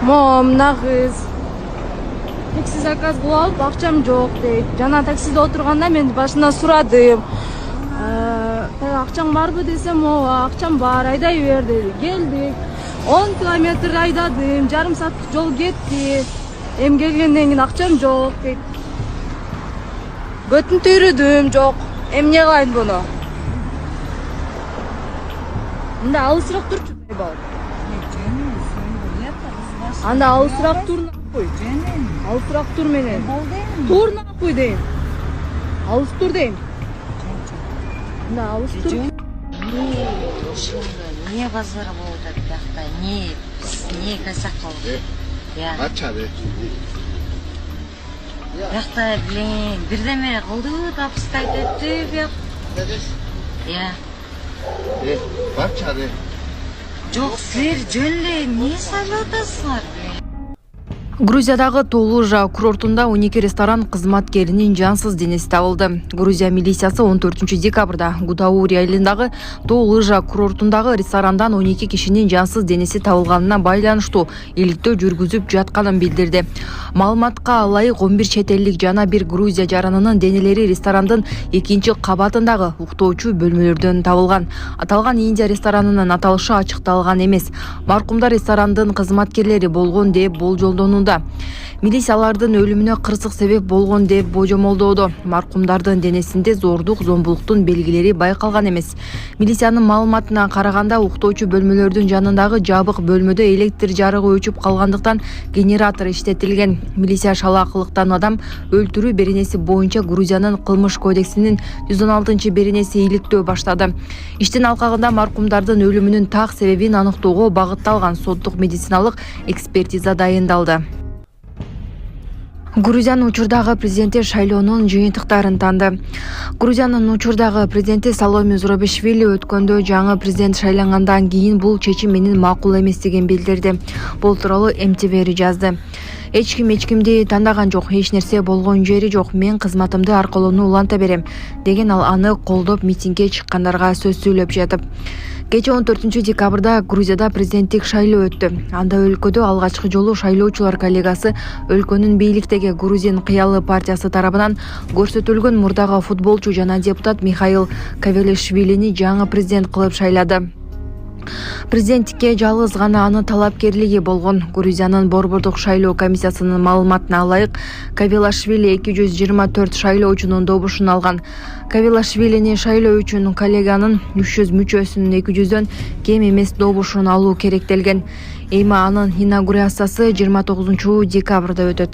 Мына кыз такси заказ кылып алып, акчам жок дейт. Жана таксиде отурганда мен башынан сурадым. Акчаң барбы десем, ооба, акчам бар, айдай бер деди. Келдик. 10 километр айдадым, жарым сааттык жол кетти. Эми келгенден кийин акчам жок дейт. Бөтүн түйрүдүм, жок. Эми эмне кылайын буну? Мында алысыраак турчу балам. Анда алысыраак турна кой. Алысыраак тур менен. Турна кой дейм. Алыс тур дейм. Мында алыс тур. Не базар болуп атат биякта, не кайсак кылды. Ачады. Биякта бирдеме кылды, тапсырып айтты бияк. Бачады. Жок, силер жөн эле эмне сайлап атасыңар? Грузиядагы Толужа курортунда 12 ресторан кызматкеринин жансыз денеси табылды. Грузия милициясы 14 декабрда Гудаури айылындагы Толужа курортундагы ресторандан 12 кишинин жансыз денеси табылганына байланыштуу иликтөө жүргүзүп жатканын билдирди. Маалыматка ылайык 11 чет элдик жана 1 Грузия жаранынын денелери ресторандын 2-кабатындагы уктоочу бөлмөлөрдөн табылган. Аталган Индия ресторанынын аталышы ачыкталган эмес. Маркумдар ресторандын кызматкерлери болгон деп болжолдонууда. Милициялардын өлүмүнө кырсык себеп болгон деп божомолдоодо. Маркумдардын денесинде зордук, зомбулуктун белгилери байкалган эмес. Милициянын маалыматына караганда уктоочу бөлмөлөрдүн жанындагы жабык бөлмөдө электр жарыгы өчүп калгандыктан генератор иштетилген. Милиция шалаакылыктан адам өлтүрүү беренеси боюнча Грузиянын кылмыш кодексинин 116 беренеси иликтөө баштады. Иштин алкагында маркумдардын өлүмүнүн так себебин аныктоого багытталган соттук медициналык экспертиза дайындалды. Грузиянын учурдагы президенти шайлоонун жыйынтыктарын танды. Грузиянын учурдагы президенти Саломе Зурабишвили өткөндө жаңы президент шайлангандан кийин бул чечим менин макул эместигин билдирди. Бул тууралуу МТВ жазды. Эч кимди тандаган жок, эч нерсе болгон жери жок. Мен кызматымды аркалоону уланта берем деген ал аны колдоп митингге чыккандарга сөз сүйлөп жатып. Кече 14 декабрда Грузияда президенттик шайлоо өттү. Анда өлкөдө алгачкы жолу шайлоочулар коллегасы өлкөнүн бийликтеги Грузин кыялы партиясы тарабынан көрсөтүлгөн мурдагы футболчу жана депутат Михаил Кавелишвилини жаңы президент кылып шайлады. Президенттикке жалгыз гана анын талапкерлиги болгон. Грузиянын борбордук шайлоо комиссиясынын маалыматына ылайык, Кавелишвили 224 шайлоочунун добушун алган. Кавелишвилини шайлоо үчүн коллеганын 300 мүчөсүнүн 200дөн кем эмес добушун алуу керектелген. Эми анын инаугурациясы 29 декабрда өтөт.